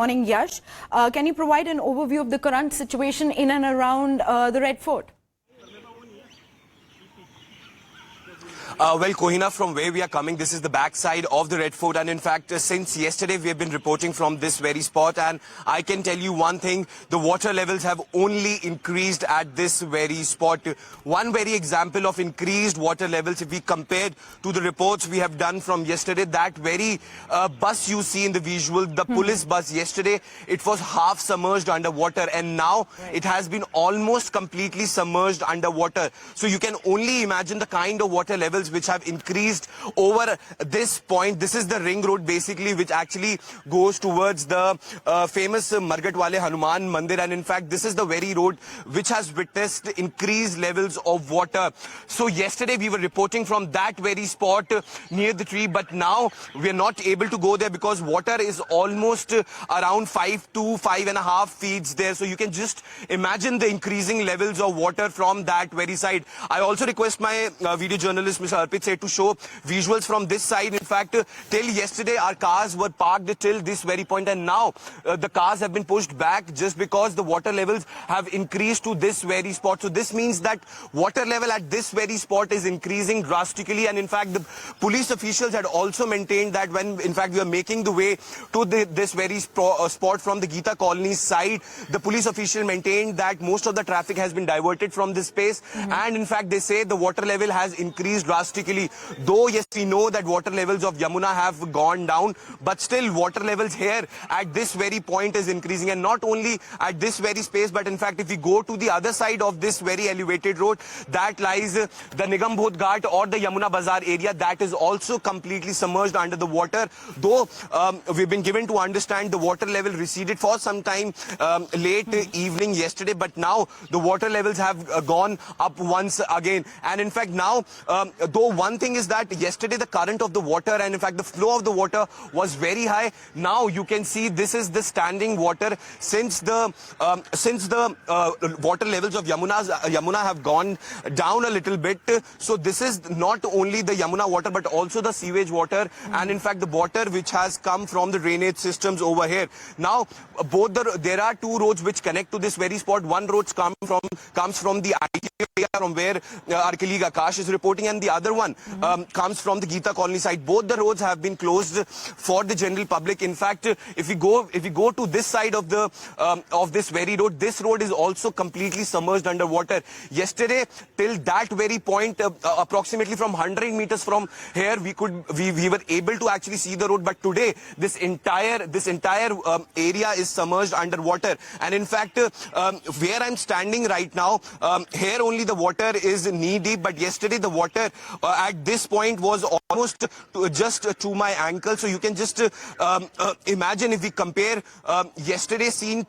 Morning, Yash. Can you provide an overview of the current situation in and around the Red Fort? Well, Kohina, from where we are coming, this is the backside of the Red Fort. And in fact, since yesterday, we have been reporting from this very spot. And I can tell you one thing, the water levels have only increased at this very spot. One very example of increased water levels, if we compared to the reports we have done from yesterday, that very bus you see in the visual, the police bus yesterday, it was half submerged underwater. And now it has been almost completely submerged underwater. So you can only imagine the kind of water levels which have increased over this point. This is the ring road basically, which actually goes towards the famous Margatwale Hanuman Mandir, and in fact this is the very road which has witnessed increased levels of water. So yesterday we were reporting from that very spot near the tree, but now we are not able to go there because water is almost around 5 to 5.5 feet there. So you can just imagine the increasing levels of water from that very side. I also request my video journalist Mr. Arpit said to show visuals from this side. In fact, till yesterday our cars were parked till this very point, and now the cars have been pushed back just because the water levels have increased to this very spot. So this means that water level at this very spot is increasing drastically, and in fact the police officials had also maintained that when in fact we are making the way to this very spot from the Geeta colony side, the police official maintained that most of the traffic has been diverted from this space, and in fact they say the water level has increased drastically. Though yes, we know that water levels of Yamuna have gone down, but still water levels here at this very point is increasing, and not only at this very space, but in fact if we go to the other side of this very elevated road that lies the Nigam Bodh Ghat or the Yamuna Bazaar area, that is also completely submerged under the water. Though we've been given to understand the water level receded for some time late evening yesterday, but now the water levels have gone up once again. And in fact now though one thing is that yesterday the current of the water and in fact the flow of the water was very high. Now you can see this is the standing water since the water levels of Yamuna have gone down a little bit. So this is not only the Yamuna water but also the sewage water and in fact the water which has come from the drainage systems over here. Now there are two roads which connect to this very spot. One road comes from the area from where our colleague Akash is reporting, and the other one comes from the Geeta colony side. Both the roads have been closed for the general public. In fact, if we go to this side of this very road, this road is also completely submerged underwater. Yesterday, till that very point, approximately from 100 meters from here, we were able to actually see the road. But today, this entire area is submerged underwater. And in fact, where I'm standing right now, here only the water is knee deep. But yesterday, the water at this point was almost just to my ankle. So you can just imagine if we compare yesterday's scene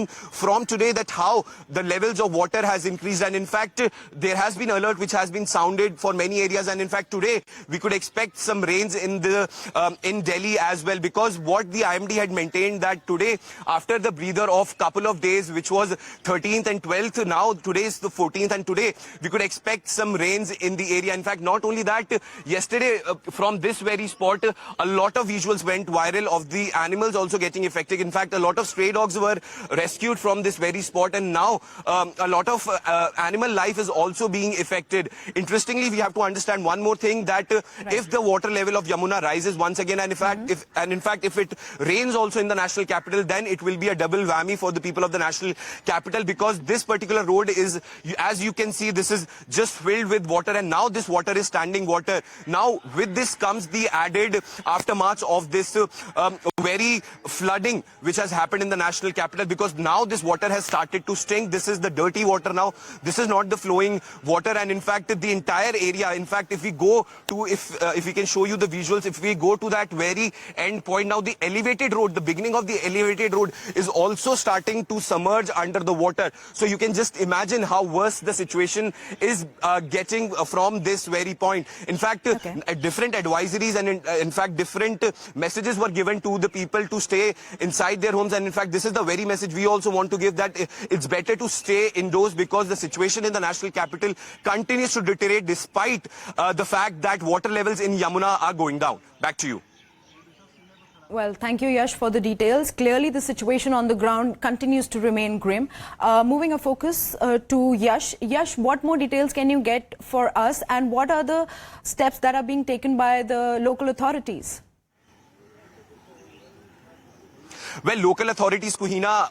from today, that how the levels of water has increased. And in fact, there has been alert which has been sounded for many areas. And in fact, today we could expect some rains in Delhi as well, because what the IMD had maintained that today, after the breather of couple of days, which was 13th and 12th, now today is the 14th, and today we could expect some rains in the area. In fact, not only that, yesterday from this very spot, a lot of visuals went viral of the animals also getting affected. In fact, a lot of stray dogs were rescued from this very spot, and now a lot of animal life is also being affected. Interestingly, we have to understand one more thing, that if the water level of Yamuna rises once again, and in fact if it rains also in the national capital, then it will be a double whammy for the people of the national capital, because this particular road is, as you can see, this is just filled with water, and now this water is standing water. Now with this comes the added aftermath of this very flooding which has happened in the national capital, because now this water has started to stink. This is the dirty water now. This is not the flowing water, and in fact the entire area, in fact if we go to, if we can show you the visuals, if we go to that very end point, now the elevated road, the beginning of the elevated road is also starting to submerge under the water. So you can just imagine how worse the situation is getting from this very point. In fact, different advisories and in fact different messages were given to the people to stay inside their homes, and in fact this is the very message we also want to give, that it's better to stay indoors, because the situation in the national capital continues to deteriorate despite the fact that water levels in Yamuna are going down. Back to you. Well, thank you, Yash, for the details. Clearly, the situation on the ground continues to remain grim. Moving our focus to Yash. Yash, what more details can you get for us, and what are the steps that are being taken by the local authorities? Well, local authorities, Kuhina,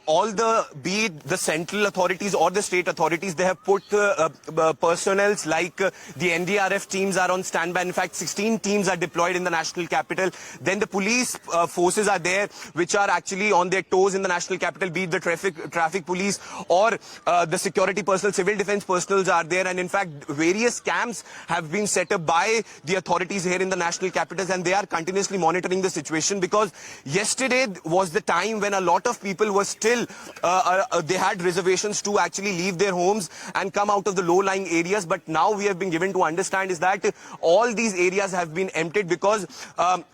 be it the central authorities or the state authorities, they have put personnels like the NDRF teams are on standby. In fact, 16 teams are deployed in the national capital. Then the police forces are there, which are actually on their toes in the national capital, be it the traffic police or the security personnel, civil defense personnel are there. And in fact, various camps have been set up by the authorities here in the national capitals, and they are continuously monitoring the situation, because yesterday was the time when a lot of people were still, they had reservations to actually leave their homes and come out of the low-lying areas. But now we have been given to understand is that all these areas have been emptied, because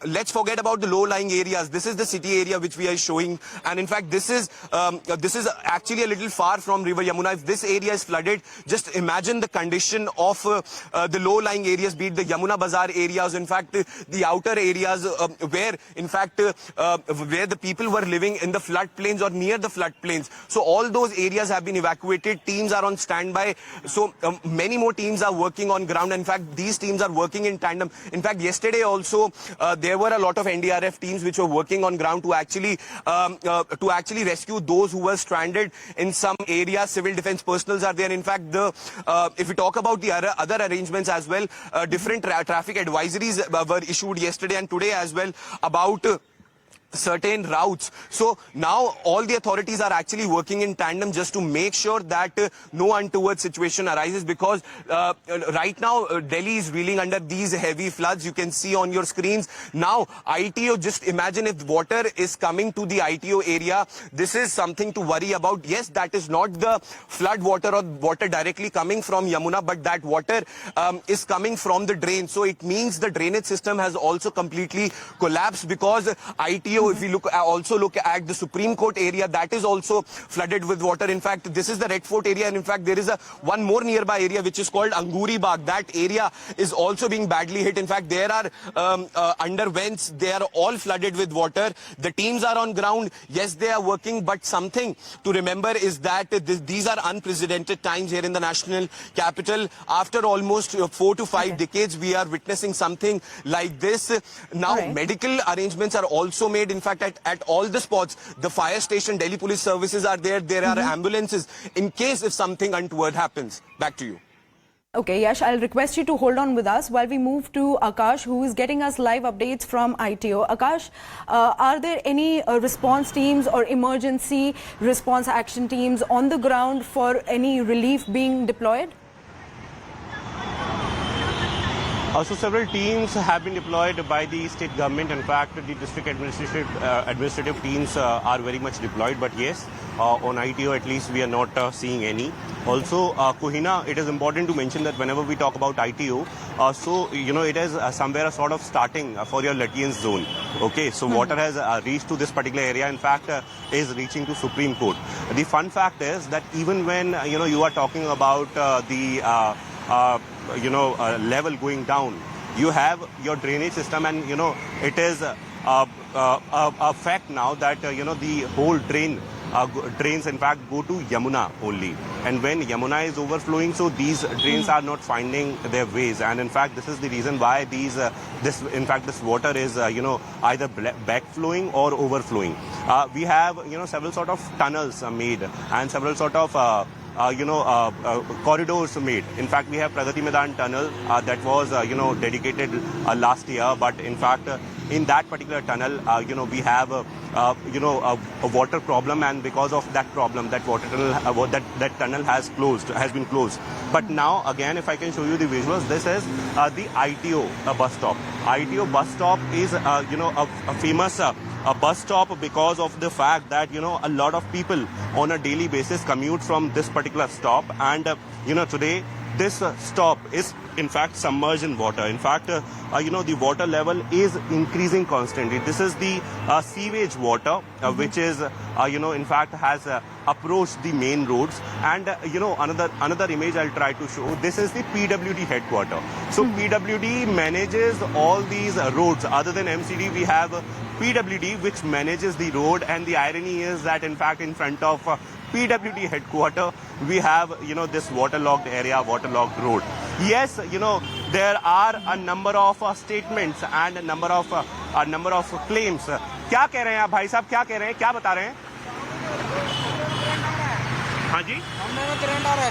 let's forget about the low-lying areas. This is the city area which we are showing, and in fact this is actually a little far from River Yamuna. If this area is flooded, just imagine the condition of the low-lying areas, be it the Yamuna Bazaar areas, in fact the outer areas where in fact where the people were living in the floodplains or near the floodplains. So all those areas have been evacuated. Teams are on standby. So many more teams are working on ground. In fact, these teams are working in tandem. In fact, yesterday also there were a lot of NDRF teams which were working on ground to actually rescue those who were stranded in some areas. Civil defense personnel are there. In fact, if we talk about the other arrangements as well, different traffic advisories were issued yesterday and today as well about certain routes. So now all the authorities are actually working in tandem just to make sure that no untoward situation arises, because right now Delhi is reeling under these heavy floods. You can see on your screens now ITO. Just imagine if water is coming to the ITO area. This is something to worry about. Yes, that is not the flood water or water directly coming from Yamuna, but that water is coming from the drain. So it means the drainage system has also completely collapsed, because ITO, if we also look at the Supreme Court area, that is also flooded with water. In fact, this is the Red Fort area, and in fact there is one more nearby area which is called Anguri Bagh. That area is also being badly hit. In fact, there are under vents, they are all flooded with water. The teams are on ground. Yes, they are working, but something to remember is that these are unprecedented times here in the national capital. After almost 4 to 5 decades, we are witnessing something like this. Now, medical arrangements are also made. In fact, at all the spots, the fire station, Delhi police services are there. There are ambulances in case if something untoward happens. Back to you. Okay, Yash, I'll request you to hold on with us while we move to Akash, who is getting us live updates from ITO. Akash, are there any response teams or emergency response action teams on the ground for any relief being deployed? So several teams have been deployed by the state government. In fact, the district administrative teams are very much deployed. But yes, on ITO at least we are not seeing any. Also, Kuhina, it is important to mention that whenever we talk about ITO, so it is somewhere a sort of starting for your Latvian zone. Okay, so water has reached to this particular area. In fact, is reaching to Supreme Court. The fun fact is that even when you are talking about the level going down, you have your drainage system, and it is a fact now that the whole drains in fact go to Yamuna only, and when Yamuna is overflowing, so these drains are not finding their ways, and in fact this is the reason why this water is either backflowing or overflowing. We have several sort of tunnels made and several sort of corridors made. In fact, we have Pragati Maidan tunnel that was dedicated last year, but in fact in that particular tunnel we have a water problem, and because of that problem, that water tunnel that tunnel has been closed. But now again, if I can show you the visuals, this is the ITO bus stop. ITO bus stop is a famous a bus stop because of the fact that a lot of people on a daily basis commute from this particular stop, and today this stop is in fact submerged in water. In fact, the water level is increasing constantly. This is the sewage water, which is, in fact has approached the main roads. And, another image I'll try to show. This is the PWD headquarters. So PWD manages all these roads. Other than MCD, we have PWD, which manages the road. And the irony is that, in fact, in front of PWD headquarters, we have, this waterlogged area, waterlogged road. Yes, there are a number of statements and a number of claims. क्या कह रहे हैं आप भाई साहब, क्या कह रहे हैं, क्या बता रहे हैं? हाँ जी, खंबे में करंट आ रहा है।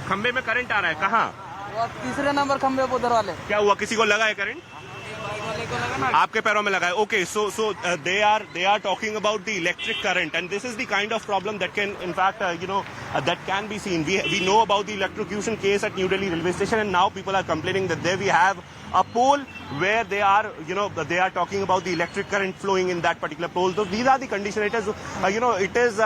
खंबे में करंट आ रहा है, कहाँ? वो तीसरे नंबर खंबे पे उधर वाले। क्या हुआ, किसी को लगा है करंट? आपके पैरों में लगा है. Okay, so they are talking about the electric current, and this is the kind of problem that can, in fact, that can be seen. We know about the electrocution case at New Delhi railway station, and now people are complaining that there we have a pole where they are talking about the electric current flowing in that particular pole. So these are the conditions. It is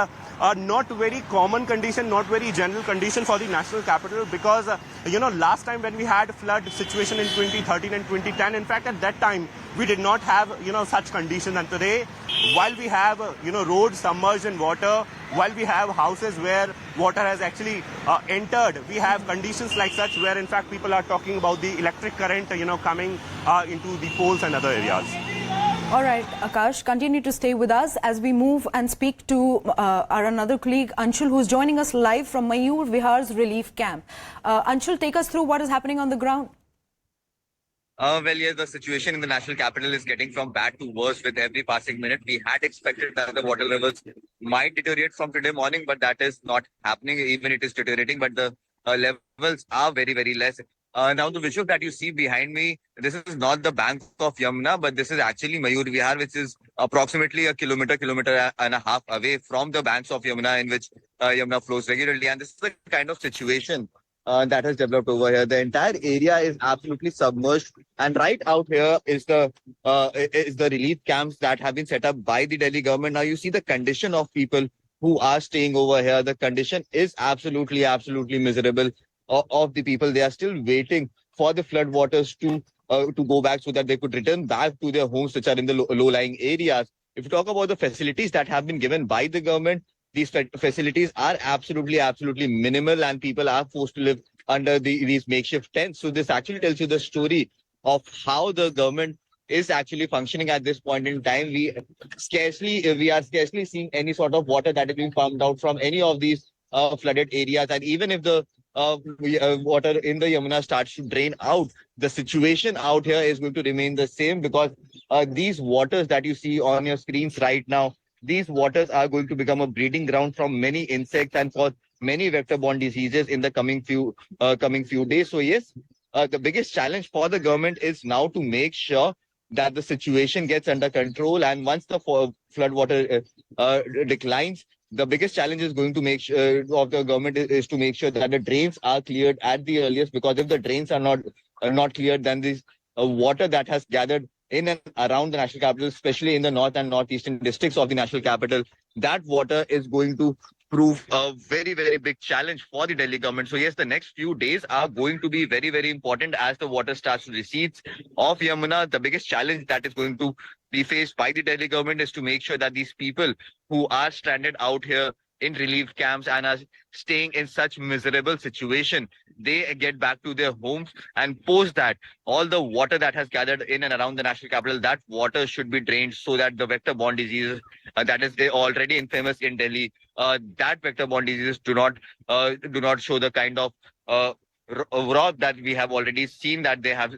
not very common condition, not very general condition for the national capital, because last time when we had flood situation in 2013 and 2010, in fact at that time we did not have such conditions. And today, while we have roads submerged in water, while we have houses where water has actually entered, we have conditions like such where in fact people are talking about the electric current coming into the poles and other areas. All right, Akash, continue to stay with us as we move and speak to our another colleague, Anshul, who's joining us live from Mayur Vihar's relief camp. Anshul, take us through what is happening on the ground. Well, yes, the situation in the national capital is getting from bad to worse with every passing minute. We had expected that the water levels might deteriorate from today morning, but that is not happening. Even it is deteriorating, but the levels are very, very less. Now, the visual that you see behind me, this is not the bank of Yamuna, but this is actually Mayur Vihar, which is approximately a kilometer and a half away from the banks of Yamuna, in which Yamuna flows regularly. And this is the kind of situation that has developed over here. The entire area is absolutely submerged, and right out here is the relief camps that have been set up by the Delhi government. Now you see the condition of people who are staying over here. The condition is absolutely miserable of the people. They are still waiting for the flood waters to go back so that they could return back to their homes, which are in the low-lying areas. If you talk about the facilities that have been given by the government, these facilities are absolutely minimal, and people are forced to live under these makeshift tents. So this actually tells you the story of how the government is actually functioning at this point in time. We are scarcely seeing any sort of water that is being pumped out from any of these flooded areas. And even if the water in the Yamuna starts to drain out, the situation out here is going to remain the same, because these waters that you see on your screens right now, these waters are going to become a breeding ground from many insects and for many vector-borne diseases in the coming few days. So yes, the biggest challenge for the government is now to make sure that the situation gets under control. And once the flood water declines, the biggest challenge is going to make sure of the government is to make sure that the drains are cleared at the earliest, because if the drains are not cleared, then this water that has gathered in and around the national capital, especially in the north and northeastern districts of the national capital, that water is going to prove a very, very big challenge for the Delhi government. So yes, the next few days are going to be very, very important as the water starts to recede off Yamuna. The biggest challenge that is going to be faced by the Delhi government is to make sure that these people who are stranded out here in relief camps and are staying in such miserable situation, they get back to their homes, and post that all the water that has gathered in and around the national capital, that water should be drained so that the vector-borne diseases that is already infamous in Delhi, that vector-borne diseases do not show the kind of wrath that we have already seen that they have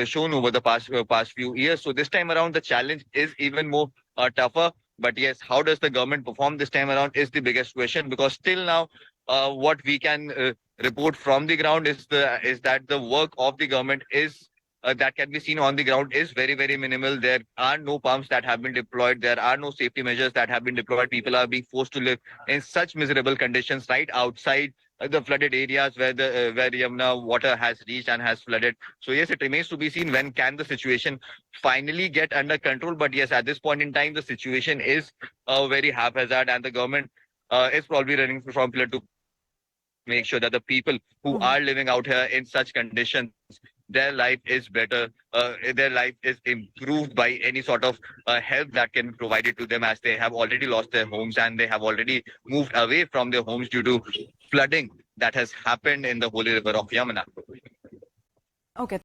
shown over the past few years. So this time around, the challenge is even more tougher. But yes, how does the government perform this time around is the biggest question, because still now, what we can report from the ground is that the work of the government is that can be seen on the ground is very, very minimal. There are no pumps that have been deployed. There are no safety measures that have been deployed. People are being forced to live in such miserable conditions right outside the flooded areas where Yamuna water has reached and has flooded. So yes, it remains to be seen when can the situation finally get under control. But yes, at this point in time, the situation is very haphazard, and the government is probably running from pillar to make sure that the people who are living out here in such conditions, their life is better, their life is improved by any sort of help that can be provided to them, as they have already lost their homes and they have already moved away from their homes due to flooding that has happened in the holy river of Yamuna. Okay.